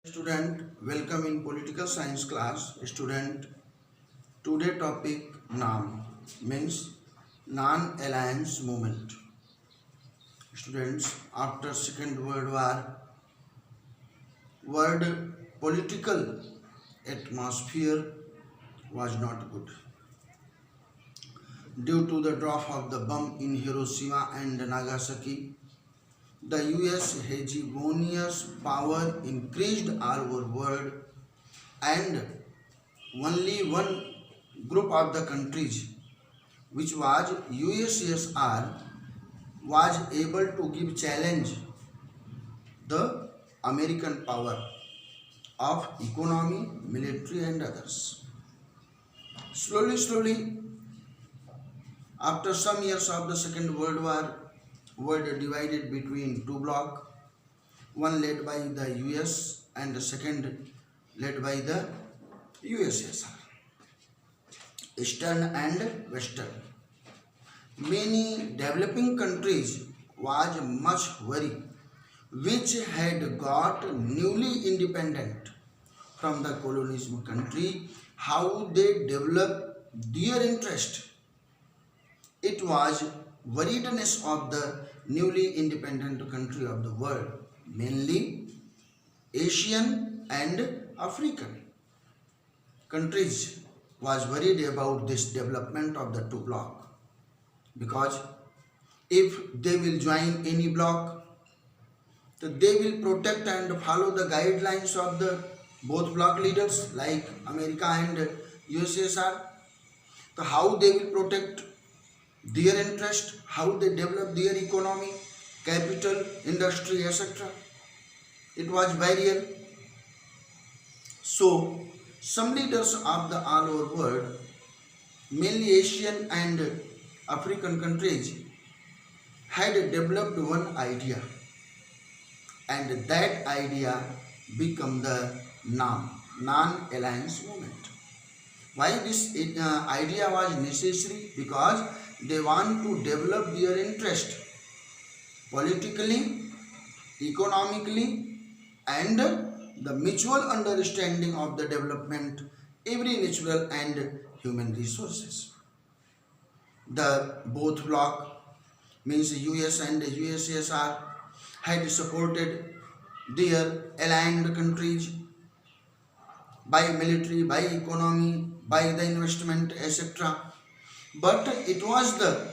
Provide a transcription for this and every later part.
Student, welcome in political science class. Student, today topic NAM means non-alliance movement. Students, after Second World War, world political atmosphere was not good. Due to the drop of the bomb in Hiroshima and Nagasaki, the US hegemonious power increased all over world, and only one group of the countries, which was USSR, was able to give challenge the American power of economy, military and others. Slowly, after some years of the Second World War, world divided between two blocks, one led by the US and the second led by the USSR, Eastern and Western. Many developing countries was much worried, which had got newly independent from the colonialism country, how they develop their interest. It was worriedness of the newly independent country of the world, mainly Asian and African countries was worried about this development of the two blocs, because if they will join any bloc, so they will protect and follow the guidelines of the both bloc leaders like America and USSR. So how they will protect their interest, how they develop their economy, capital, industry, etc. It was barrier. So some leaders of the all over world, mainly Asian and African countries, had developed one idea, and that idea became the non-alliance movement. Why this idea was necessary? Because they want to develop their interest politically, economically, and the mutual understanding of the development every natural and human resources. The both bloc means US and USSR had supported their aligned countries by military, by economy, by the investment, etc. But it was the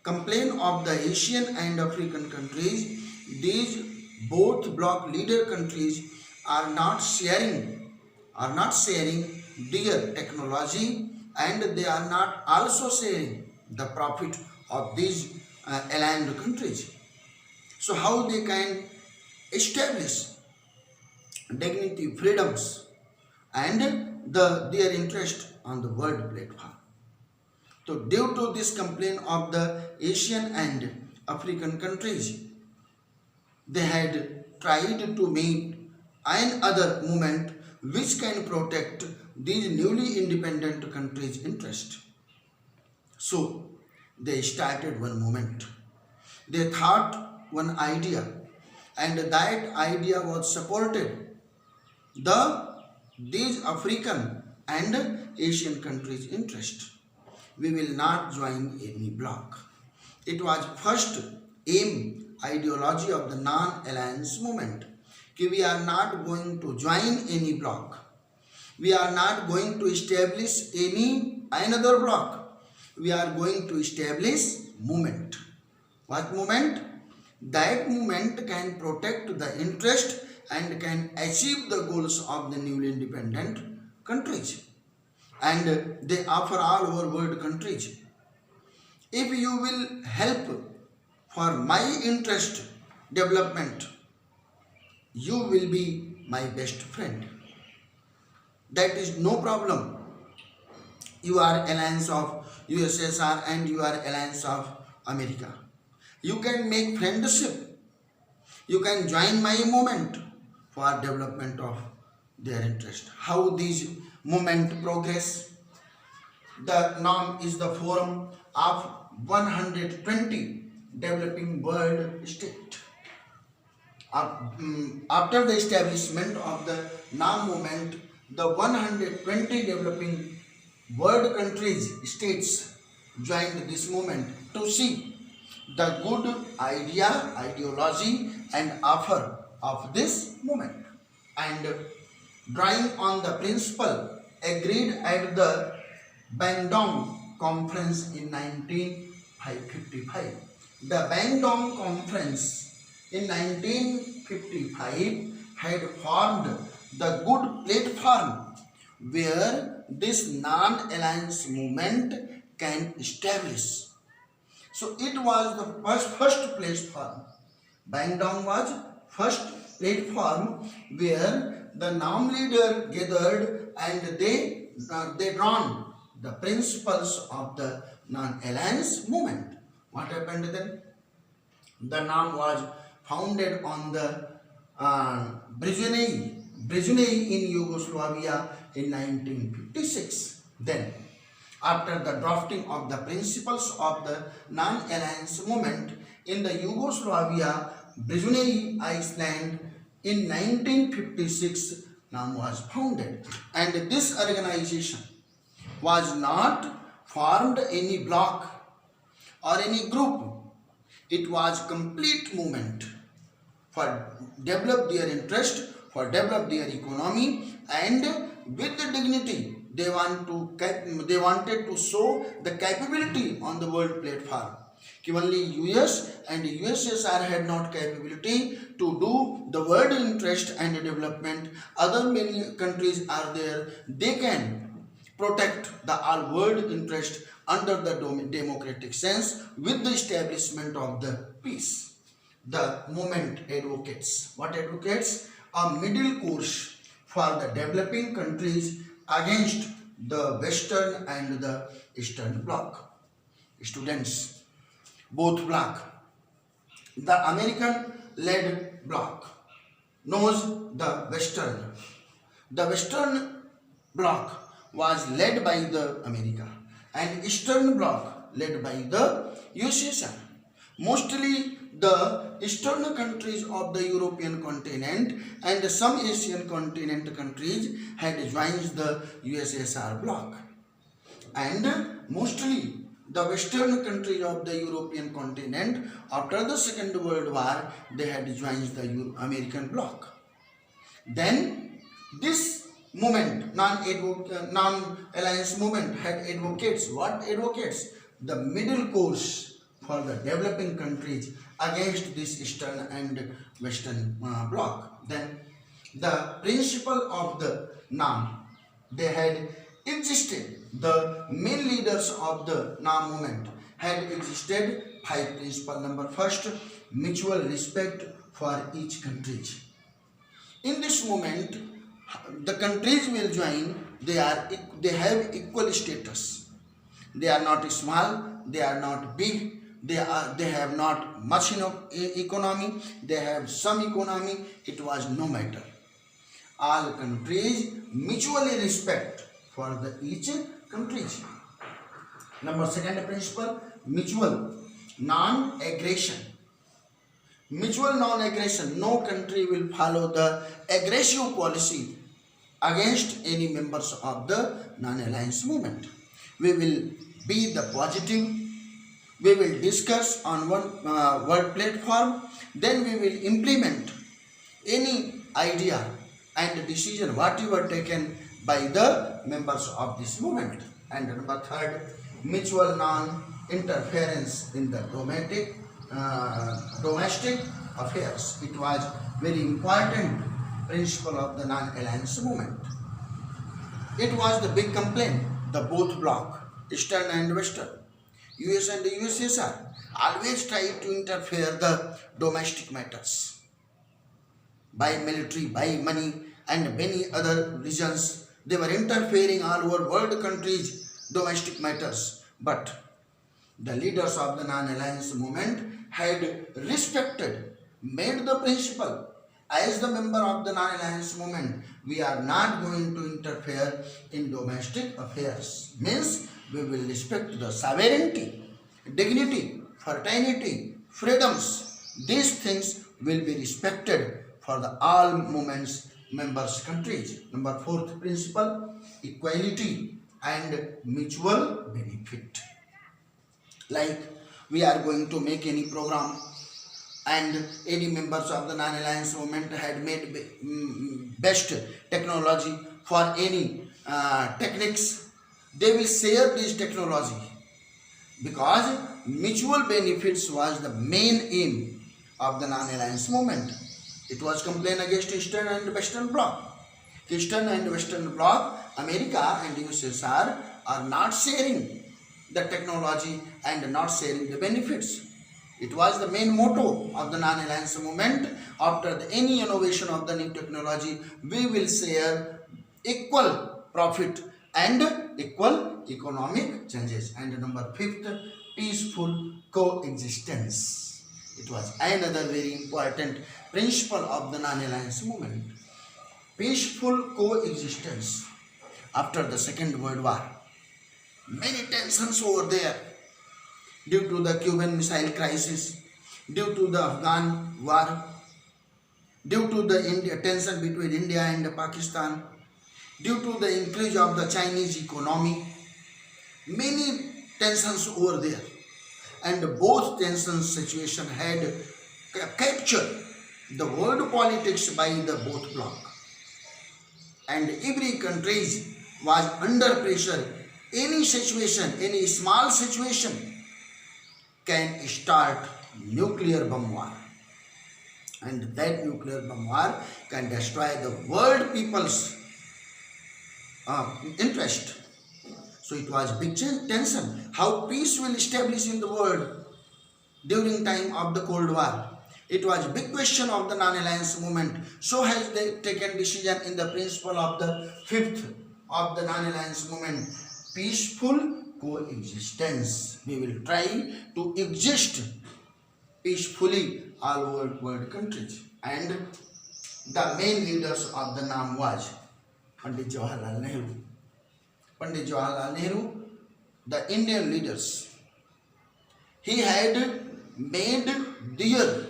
complaint of the Asian and African countries. These both bloc leader countries are not sharing their technology, and they are not also sharing the profit of these aligned countries. So how they can establish dignity, freedoms, and their interest on the world platform? So due to this complaint of the Asian and African countries, they had tried to make another movement which can protect these newly independent countries' interest. So they started one movement. They thought one idea, and that idea was supported these African and Asian countries' interest. We will not join any bloc. It was first aim ideology of the non-alliance movement. We are not going to join any bloc. We are not going to establish another bloc. We are going to establish movement. What movement? That movement can protect the interest and can achieve the goals of the newly independent countries. And they offer all over world countries. If you will help for my interest development, you will be my best friend. That is no problem. You are alliance of USSR and you are alliance of America. You can make friendship. You can join my movement for development of their interest. How these movement progress? The NAM is the forum of 120 developing world states. After the establishment of the NAM movement, the 120 developing world countries, states joined this movement to see the good ideology and offer of this movement, and drawing on the principle agreed at the Bandung Conference in 1955. The Bandung Conference in 1955 had formed the good platform where this non-alliance movement can establish. So it was the first platform. Bandung was first platform where the NAM leader gathered and they drawn the principles of the non-alliance movement. What happened then? The NAM was founded on the Brezhnev in Yugoslavia in 1956. Then, after the drafting of the principles of the non-alliance movement in the Yugoslavia, Brezhnev Iceland in 1956, NAM was founded, and this organization was not formed any bloc or any group. It was complete movement for develop their interest, for develop their economy, and with the dignity they wanted to show the capability on the world platform. Only US and USSR had not capability to do the world interest and development. Other many countries are there. They can protect the all world interest under the democratic sense with the establishment of the peace. The movement advocates, what advocates? A middle course for the developing countries against the Western and the Eastern Bloc. Students, both bloc, the American-led bloc knows the Western. The Western bloc was led by the America, and Eastern bloc led by the USSR. Mostly the eastern countries of the European continent and some Asian continent countries had joined the USSR bloc, and mostly the western countries of the European continent after the Second World War they had joined the American bloc. Then this movement, non-alliance movement, had advocates. What advocates? The middle course for the developing countries against this Eastern and Western bloc. Then the principle of the NAM, they had existed. The main leaders of the NAM movement had existed 5 principles. Number first, mutual respect for each country. In this movement, the countries will join. They have equal status. They are not small. They are not big. They have not much economy. They have some economy. It was no matter. All countries mutually respect for the each countries. Number second principle, mutual non-aggression. Mutual non-aggression. No country will follow the aggressive policy against any members of the non-alliance movement. We will be the positive. We will discuss on one world platform. Then we will implement any idea and decision whatever taken by the members of this movement. And number third, mutual non-interference in the domestic affairs. It was very important principle of the non-alliance movement. It was the big complaint, the both bloc, Eastern and Western, US and the USSR, always tried to interfere the domestic matters by military, by money, and many other reasons. They were interfering all over world countries' domestic matters. But the leaders of the non-alliance movement had respected, made the principle. As the member of the non-alliance movement, we are not going to interfere in domestic affairs. Means we will respect the sovereignty, dignity, fraternity, freedoms. These things will be respected for the all movements members countries. Number fourth principle, equality and mutual benefit. Like we are going to make any program and any members of the non-alliance movement had made best technology for any techniques, they will share this technology because mutual benefits was the main aim of the non-alliance movement. It was complaint against Eastern and Western Bloc. Eastern and Western Bloc, America and USSR are not sharing the technology and not sharing the benefits. It was the main motto of the non-alliance movement. After any innovation of the new technology, we will share equal profit and equal economic changes. And number fifth, peaceful coexistence. It was another very important principle of the non-alliance movement. Peaceful coexistence. After the Second World War, many tensions over there due to the Cuban Missile Crisis, due to the Afghan war, due to the tension between India and Pakistan, due to the increase of the Chinese economy, many tensions over there, and both tensions situation had captured the world politics by the both bloc, and every country was under pressure. Any situation, any small situation can start nuclear bomb war, and that nuclear bomb war can destroy the world people's interest. So it was big tension. How peace will establish in the world during time of the Cold War. It was big question of the non-alliance movement. So has they taken decision in the principle of the fifth of the non-alliance movement. Peaceful coexistence. We will try to exist peacefully all over world countries. And the main leaders of the NAM was Pandit Jawaharlal Nehru. Pandit Jawaharlal Nehru, the Indian leaders, he had made their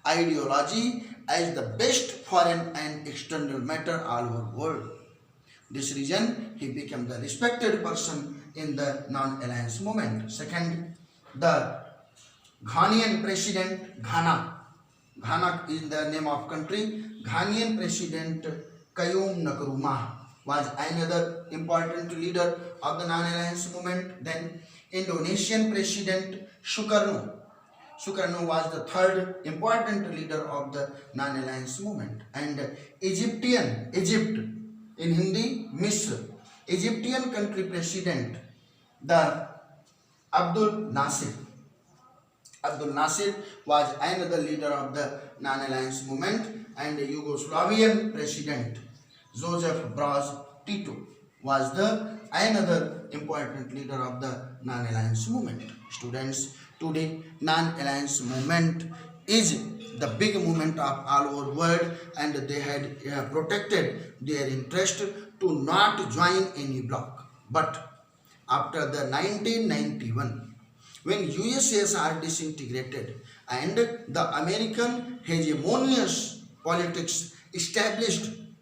ideology as the best foreign and external matter all over world. This reason he became the respected person in the non-alliance movement. Second, the Ghanaian president, Ghana is the name of country. Ghanaian president Kayum Nkrumah was another important leader of the non-alliance movement. Then Indonesian president Sukarno was the third important leader of the non-alliance movement. And Egypt, in Hindi, Misr, Egyptian country president, the Abdul Nasir was another leader of the non-alliance movement. And the Yugoslavian president Joseph Broz Tito was the another important leader of the non-alliance movement. Students, today non-alliance movement is the big movement of all over world, and they had protected their interest to not join any bloc. But after the 1991, when USSR disintegrated and the American hegemonious politics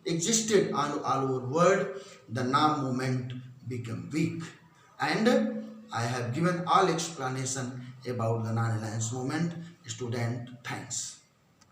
existed all over world, the NAM movement became weak. And I have given all explanation about the non-alliance movement. Student, thanks.